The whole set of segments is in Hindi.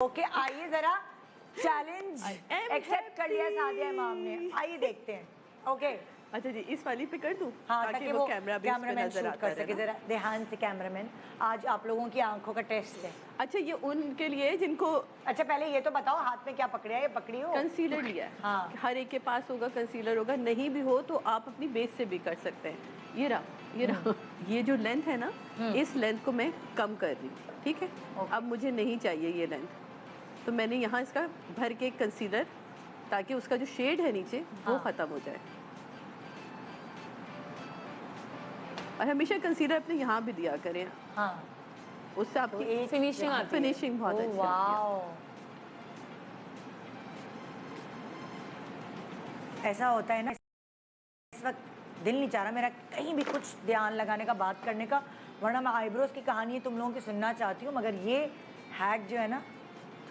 ओके आइए जरा चैलेंज एक्सेप्ट कर लिया सादिया इमाम ने, आइए देखते हैं। ओके अच्छा जी, इस वाली पे कर दूं हाँ, ताकि वो कैमरामैन शूट कर सके। है जरा ध्यान से कैमरामैन, आज आप लोगों की आंखों का टेस्ट है। अच्छा, ये उनके लिए जिनको अच्छा पहले ये तो बताओ हाथ में क्या पकड़े है, ये पकड़ी हो? कंसीलर लिया है। हाँ, हर एक के पास होगा कंसीलर होगा, नहीं भी हो तो आप अपनी बेस से भी कर सकते हैं। ये रहा ये जो लेंथ है ना, इस लेंथ को मैं कम कर रही हूँ, ठीक है। अब मुझे नहीं चाहिए ये लेंथ, तो मैंने यहाँ इसका भर के कंसीलर, ताकि उसका जो शेड है नीचे वो ख़त्म हो जाए। और हमेशा कंसीलर अपने यहाँ भी दिया करें, हाँ, उससे आपकी तो फिनिशिंग आती है। फिनिशिंग बहुत अच्छी आती है। ऐसा होता है ना, इस वक्त दिल नहीं चाह रहा मेरा कहीं भी कुछ ध्यान लगाने का, बात करने का, वरना मैं आईब्रोज की कहानी तुम लोगों की सुनना चाहती हूँ, मगर ये हैक जो है ना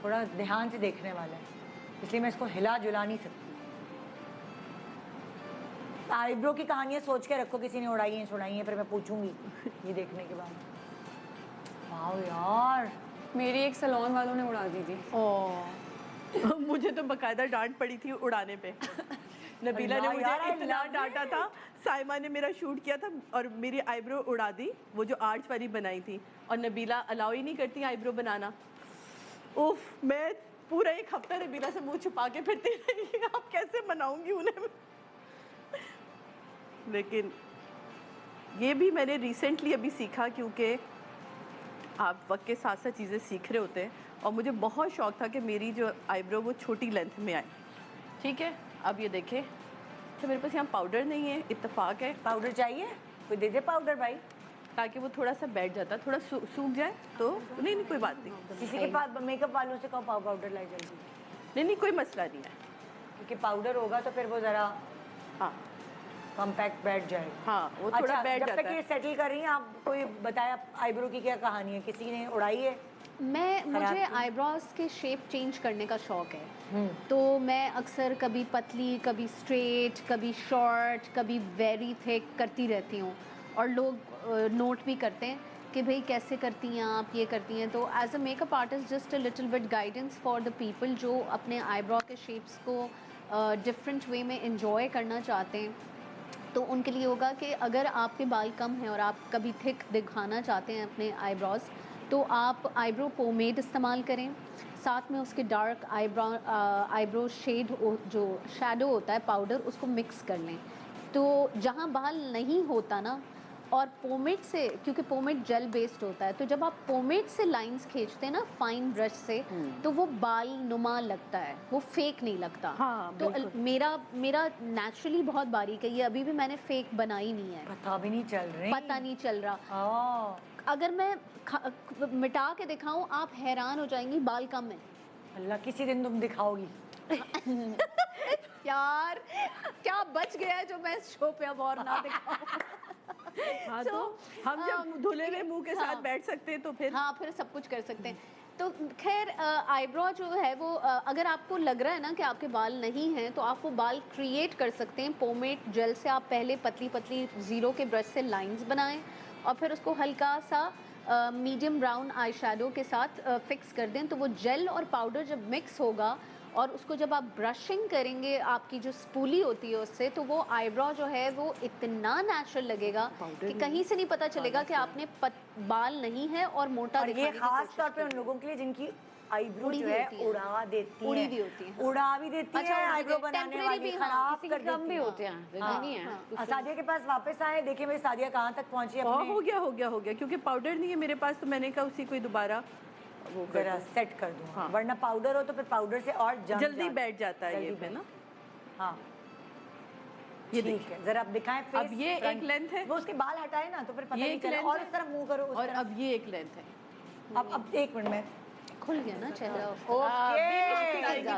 थोड़ा ध्यान से देखने वाला है, इसलिए मैं इसको हिला जुला नहीं सकती। आईब्रो की कहानियाँ सोच के रखो, किसी ने उड़ाई है सुनाई है, फिर मैं पूछूंगी ये देखने के बाद। वाह यार, मेरी एक सैलून वालों ने उड़ा दी थी। ओह मुझे तो बकायदा डांट पड़ी थी उड़ाने पे। नबीला ने मुझे इतना डांटा था, साइमा ने मेरा शूट किया था और मेरी आईब्रो उड़ा दी, वो जो आर्च वाली बनाई थी, और नबीला अलाउ ही नहीं करती आईब्रो बनाना। उफ, मैं पूरा एक हफ्ता नबीला से मुंह छुपा के फिरती रही, अब कैसे मनाऊंगी उन्हें। लेकिन ये भी मैंने रिसेंटली अभी सीखा, क्योंकि आप वक्त के साथ साथ चीज़ें सीख रहे होते हैं, और मुझे बहुत शौक था कि मेरी जो आईब्रो वो छोटी लेंथ में आए, ठीक है। अब ये देखें, तो मेरे पास यहाँ पाउडर नहीं है, इत्तेफाक है। पाउडर चाहिए? कोई दे दे पाउडर भाई, ताकि वो थोड़ा सा बैठ जाता, थोड़ा सूख जाए तो नहीं कोई बात नहीं। किसी के पास मेकअप वालों से कहो पाउडर लाई जल्दी। नहीं कोई मसला नहीं है, क्योंकि पाउडर होगा तो फिर वो ज़रा हाँ कॉम्पैक्ट बैठ जाएगा। हाँ, वो थोड़ा बैठ जाता है। जब तक ये सेटल कर रही हैं आप, कोई बताया आईब्रो की क्या कहानी है, किसी ने उड़ाई है? मुझे आईब्रोज के शेप चेंज करने का शौक है, तो मैं अक्सर कभी पतली, कभी स्ट्रेट, कभी शॉर्ट, कभी वेरी थिक करती रहती हूँ, और लोग नोट भी करते हैं कि भाई कैसे करती हैं आप, ये करती हैं। तो as a makeup artist just a little bit guidance for the people जो अपने आईब्रो के शेप्स को डिफरेंट वे में इंजॉय करना चाहते हैं। तो उनके लिए होगा कि अगर आपके बाल कम हैं और आप कभी थिक दिखाना चाहते हैं अपने आईब्रोज, तो आप आईब्रो पोमेड इस्तेमाल करें, साथ में उसके डार्क आईब्रो शेड जो शैडो होता है पाउडर, उसको मिक्स कर लें। तो जहाँ बाल नहीं होता ना, और पोमेड से, क्योंकि पोमेड जेल बेस्ड होता है, तो जब आप पोमेड से लाइंस खींचते हैं ना फाइन ब्रश से, तो वो बाल नुमा लगता है, वो फेक नहीं लगता। हाँ, तो मेरा नेचुरली बहुत बारीक है, ये अभी भी मैंने फेक बनाई नहीं है, पता भी नहीं चल रही, पता नहीं चल रहा। अगर मैं मिटा के दिखाऊं आप हैरान हो जाएंगी, बाल कम है। अल्लाह किसी दिन तुम दिखाओगी। यार क्या बच गया है जो मैं इस शो पे अब और ना दिखाऊं। हाँ, तो हम जब धुले हुए मुंह के साथ बैठ सकते हैं तो फिर सब कुछ कर सकते हैं। तो खैर आईब्रो जो है वो अगर आपको लग रहा है ना कि आपके बाल नहीं हैं, तो आप वो बाल क्रिएट कर सकते हैं। पोमेड जेल से आप पहले पतली पतली ज़ीरो के ब्रश से लाइंस बनाएं, और फिर उसको हल्का सा मीडियम ब्राउन आई शैडो के साथ फिक्स कर दें। तो वो जेल और पाउडर जब मिक्स होगा, और उसको जब आप ब्रशिंग करेंगे आपकी जो स्पूली होती है उससे, तो वो आईब्रो जो है वो इतना नेचुरल लगेगा कि कहीं से नहीं पता चलेगा कि आपने बाल नहीं है और मोटा दिखाने की कोशिश की है। ये खास तौर पे उन लोगों के लिए जिनकी आईब्रो जो है उड़ा देती है, उड़ी भी होती है, उड़ा भी देती है आईब्रो बनाने वाली, खराब कर देती भी होते हैं, नहीं है। सादिया के पास वापस आए, देखिए मेरी सादिया कहाँ तक पहुंची है। हो गया, क्योंकि पाउडर नहीं है मेरे पास, तो मैंने कहा उसी को दोबारा वो जरा सेट कर दूँ। हाँ। वरना पाउडर हो तो फिर पाउडर से और जल्दी बैठ जाता है ये पे ना। हाँ, ये ठीक है, जरा आप दिखाएं फेस। अब ये एक लेंथ है, वो उसके बाल हटाए ना तो फिर पता नहीं चला, और इस तरह मुंह करो उस और तरह। अब ये एक लेंथ है। अब एक मिनट में खुल गया ना चेहरा।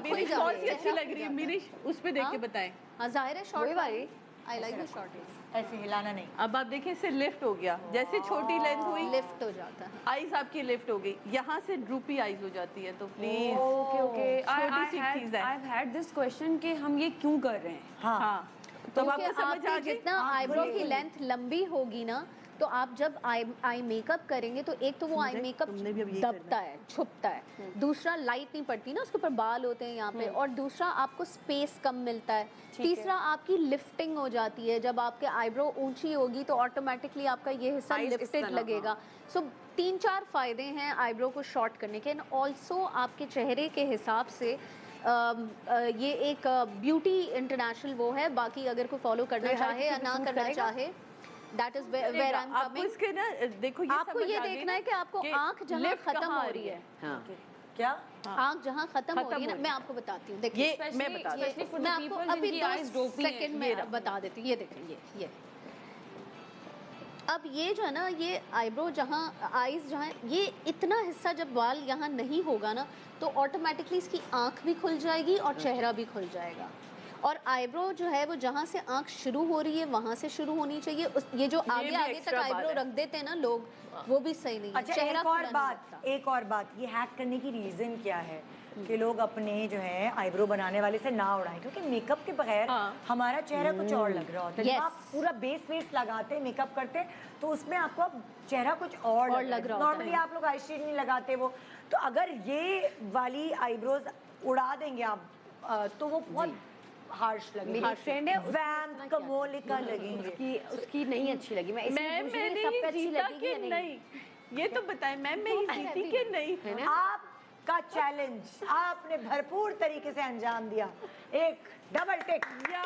मिनिश कौन सी अच्छी लग रही है, मिनिश उस पे देख के बताएं। हाँ जाहिर है शॉर्ट वाली, आई लाइक द शॉर्ट। ऐसे हिलाना नहीं। अब आप देखिए इससे लिफ्ट हो गया, जैसे छोटी लेंथ हुई लिफ्ट हो जाता है, आईज आपकी लिफ्ट हो गई, यहाँ से ड्रूपी आईज हो जाती है। तो प्लीज ओके छोटी सी चीज है। I have had this question कि हम ये क्यों कर रहे हैं। हाँ, तो आपको समझ आ गया। जितना आईब्रो की लेंथ लंबी होगी ना, तो आप जब आई मेकअप करेंगे तो एक तो वो आई मेकअप तुमने भी अब यही दबता है, छुपता है, दूसरा लाइट नहीं पड़ती ना, उसके ऊपर बाल होते हैं यहाँ पे, और दूसरा आपको स्पेस कम मिलता है, तीसरा आपकी लिफ्टिंग हो जाती है। जब आपके आईब्रो ऊंची होगी तो ऑटोमेटिकली आपका ये हिस्सा Eyes इस लिफ्टेड तरह, लगेगा। सो 3-4 फायदे हैं आईब्रो को शॉर्ट करने के। एंड ऑल्सो आपके चेहरे के हिसाब से ये एक ब्यूटी इंटरनेशनल वो है, बाकी अगर कोई फॉलो करना चाहे या ना करना चाहे, that is where I am आपको कमिंग। इसके ना देखो ये आपको समझ ये आ गई देखना ना है कि आपको कि आंख जहाँ lift खत्म कहाँ हो रही है, हाँ क्या आंख जहाँ खत्म हो रही है ना, हो मैं आपको बताती हूँ। देखिए ये मैं बता दूं। especially for मैं the आपको people अभी जिनकी 2 eyes dopey हैं, सेकंड ये में बता देती हूँ। ये देखें, ये अब ये जो है ना, ये आईब्रो जहाँ आईज जहाँ, ये इतना हिस्सा जब बाल यहाँ नहीं होगा ना तो ऑटोमेटिकली इसकी आंख भी खुल जाएगी और चेहरा भी खुल जाएगा। और आईब्रो जो है वो जहाँ से आंख शुरू हो रही है वहाँ से शुरू होनी चाहिए। ये जो आगे भी आगे तक extra आईब्रो बात है। रख देते हैं ना लोग, वो भी सही नहीं है। अच्छा चेहरा एक और खुला नहीं बात, लगता। एक और बात, ये हैक करने की रीजन क्या है कि लोग अपने जो है आईब्रो बनाने वाले से ना उड़ाएं, क्योंकि मेकअप के बगैर हमारा चेहरा कुछ और लग रहा होता है। जब Yes. आप पूरा बेस वेस लगाते हैं, मेकअप करते हैं, तो उसमें आपको अब चेहरा कुछ और लग रहा होता नॉर्मली आप लोग आई शेड नहीं लगाते वो, तो अगर ये वाली आईब्रोज उड़ा देंगे आप तो वो बहुत हार्श लगेगी, मेरी फ्रेंड है वैम्प कमोलिका लगेंगे। उसकी नहीं अच्छी लगी। मैं इसलिए मैम पूछ रही मैंने हूँ, सब पे ये अच्छी जीता लगेगी कि या नहीं? नहीं, ये तो बताएं मैम मैं ये जीती कि नहीं? है ना? आपका चैलेंज आपने भरपूर तरीके से अंजाम दिया, एक डबल टिक। या